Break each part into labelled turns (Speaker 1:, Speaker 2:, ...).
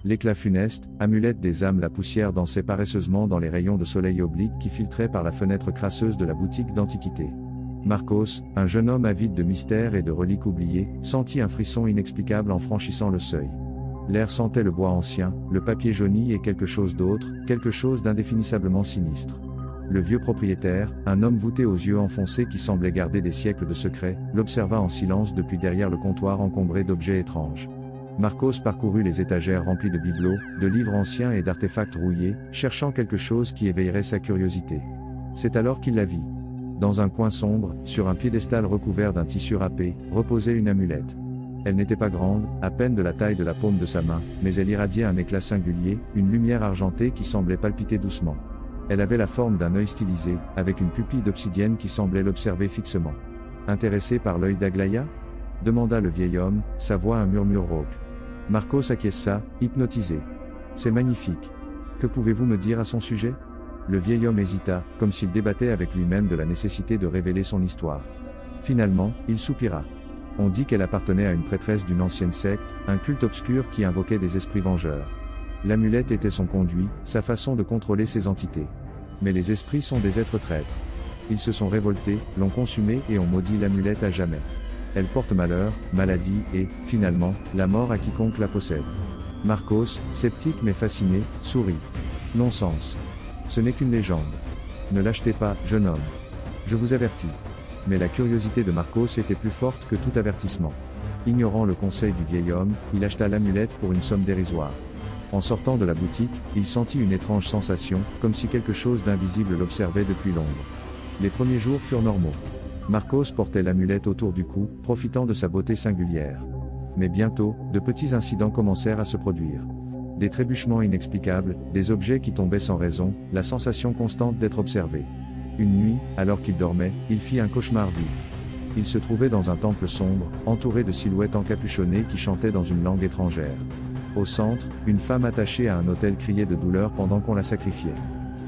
Speaker 1: L'éclat funeste, amulette des âmes. La poussière dansait paresseusement dans les rayons de soleil obliques qui filtraient par la fenêtre crasseuse de la boutique d'antiquité. Marcos, un jeune homme avide de mystères et de reliques oubliées, sentit un frisson inexplicable en franchissant le seuil. L'air sentait le bois ancien, le papier jauni et quelque chose d'autre, quelque chose d'indéfinissablement sinistre. Le vieux propriétaire, un homme voûté aux yeux enfoncés qui semblait garder des siècles de secrets, l'observa en silence depuis derrière le comptoir encombré d'objets étranges. Marcos parcourut les étagères remplies de bibelots, de livres anciens et d'artefacts rouillés, cherchant quelque chose qui éveillerait sa curiosité. C'est alors qu'il la vit. Dans un coin sombre, sur un piédestal recouvert d'un tissu râpé, reposait une amulette. Elle n'était pas grande, à peine de la taille de la paume de sa main, mais elle irradiait un éclat singulier, une lumière argentée qui semblait palpiter doucement. Elle avait la forme d'un œil stylisé, avec une pupille d'obsidienne qui semblait l'observer fixement. Intéressé par l'œil d'Aglaya ? Demanda le vieil homme, sa voix un murmure rauque. Marcos acquiesça, hypnotisé. C'est magnifique. Que pouvez-vous me dire à son sujet ? Le vieil homme hésita, comme s'il débattait avec lui-même de la nécessité de révéler son histoire. Finalement, il soupira. On dit qu'elle appartenait à une prêtresse d'une ancienne secte, un culte obscur qui invoquait des esprits vengeurs. L'amulette était son conduit, sa façon de contrôler ces entités. Mais les esprits sont des êtres traîtres. Ils se sont révoltés, l'ont consumée et ont maudit l'amulette à jamais. Elle porte malheur, maladie et, finalement, la mort à quiconque la possède. Marcos, sceptique mais fasciné, sourit. Non-sens. Ce n'est qu'une légende. Ne l'achetez pas, jeune homme. Je vous avertis. Mais la curiosité de Marcos était plus forte que tout avertissement. Ignorant le conseil du vieil homme, il acheta l'amulette pour une somme dérisoire. En sortant de la boutique, il sentit une étrange sensation, comme si quelque chose d'invisible l'observait depuis l'ombre. Les premiers jours furent normaux. Marcos portait l'amulette autour du cou, profitant de sa beauté singulière. Mais bientôt, de petits incidents commencèrent à se produire. Des trébuchements inexplicables, des objets qui tombaient sans raison, la sensation constante d'être observé. Une nuit, alors qu'il dormait, il fit un cauchemar vif. Il se trouvait dans un temple sombre, entouré de silhouettes encapuchonnées qui chantaient dans une langue étrangère. Au centre, une femme attachée à un autel criait de douleur pendant qu'on la sacrifiait.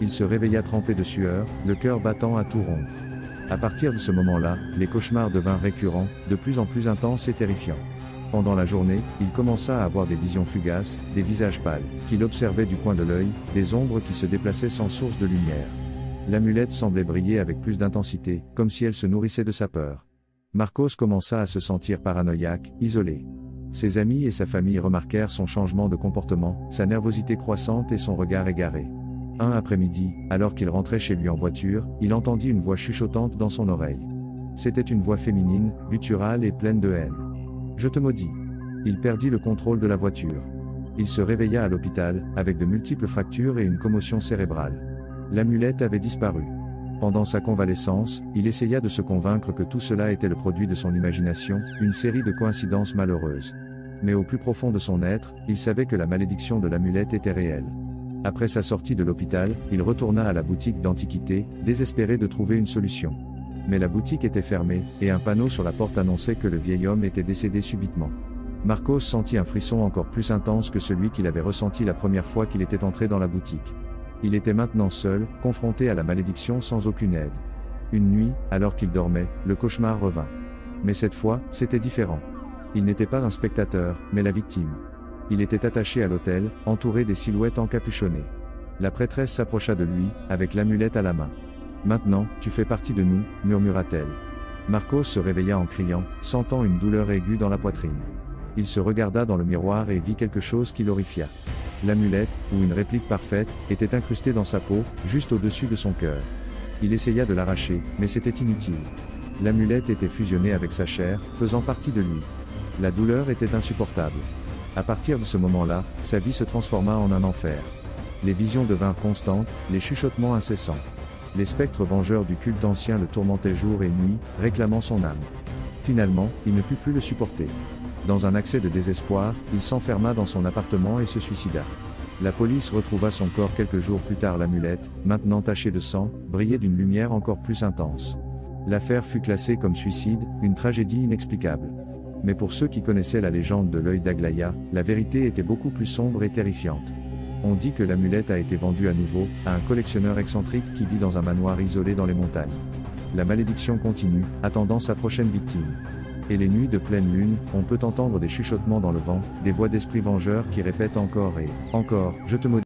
Speaker 1: Il se réveilla trempé de sueur, le cœur battant à tout rompre. À partir de ce moment-là, les cauchemars devinrent récurrents, de plus en plus intenses et terrifiants. Pendant la journée, il commença à avoir des visions fugaces, des visages pâles, qu'il observait du coin de l'œil, des ombres qui se déplaçaient sans source de lumière. L'amulette semblait briller avec plus d'intensité, comme si elle se nourrissait de sa peur. Marcos commença à se sentir paranoïaque, isolé. Ses amis et sa famille remarquèrent son changement de comportement, sa nervosité croissante et son regard égaré. Un après-midi, alors qu'il rentrait chez lui en voiture, il entendit une voix chuchotante dans son oreille. C'était une voix féminine, gutturale et pleine de haine. « Je te maudis. » Il perdit le contrôle de la voiture. Il se réveilla à l'hôpital, avec de multiples fractures et une commotion cérébrale. L'amulette avait disparu. Pendant sa convalescence, il essaya de se convaincre que tout cela était le produit de son imagination, une série de coïncidences malheureuses. Mais au plus profond de son être, il savait que la malédiction de l'amulette était réelle. Après sa sortie de l'hôpital, il retourna à la boutique d'antiquités, désespéré de trouver une solution. Mais la boutique était fermée, et un panneau sur la porte annonçait que le vieil homme était décédé subitement. Marcos sentit un frisson encore plus intense que celui qu'il avait ressenti la première fois qu'il était entré dans la boutique. Il était maintenant seul, confronté à la malédiction sans aucune aide. Une nuit, alors qu'il dormait, le cauchemar revint. Mais cette fois, c'était différent. Il n'était pas un spectateur, mais la victime. Il était attaché à l'autel, entouré des silhouettes encapuchonnées. La prêtresse s'approcha de lui, avec l'amulette à la main. « Maintenant, tu fais partie de nous », murmura-t-elle. Marcos se réveilla en criant, sentant une douleur aiguë dans la poitrine. Il se regarda dans le miroir et vit quelque chose qui l'horrifia. L'amulette, ou une réplique parfaite, était incrustée dans sa peau, juste au-dessus de son cœur. Il essaya de l'arracher, mais c'était inutile. L'amulette était fusionnée avec sa chair, faisant partie de lui. La douleur était insupportable. À partir de ce moment-là, sa vie se transforma en un enfer. Les visions devinrent constantes, les chuchotements incessants. Les spectres vengeurs du culte ancien le tourmentaient jour et nuit, réclamant son âme. Finalement, il ne put plus le supporter. Dans un accès de désespoir, il s'enferma dans son appartement et se suicida. La police retrouva son corps quelques jours plus tard. L'amulette, maintenant tachée de sang, brillait d'une lumière encore plus intense. L'affaire fut classée comme suicide, une tragédie inexplicable. Mais pour ceux qui connaissaient la légende de l'œil d'Aglaya, la vérité était beaucoup plus sombre et terrifiante. On dit que l'amulette a été vendue à nouveau, à un collectionneur excentrique qui vit dans un manoir isolé dans les montagnes. La malédiction continue, attendant sa prochaine victime. et les nuits de pleine lune, on peut entendre des chuchotements dans le vent, des voix d'esprits vengeurs qui répètent encore et encore, je te maudis.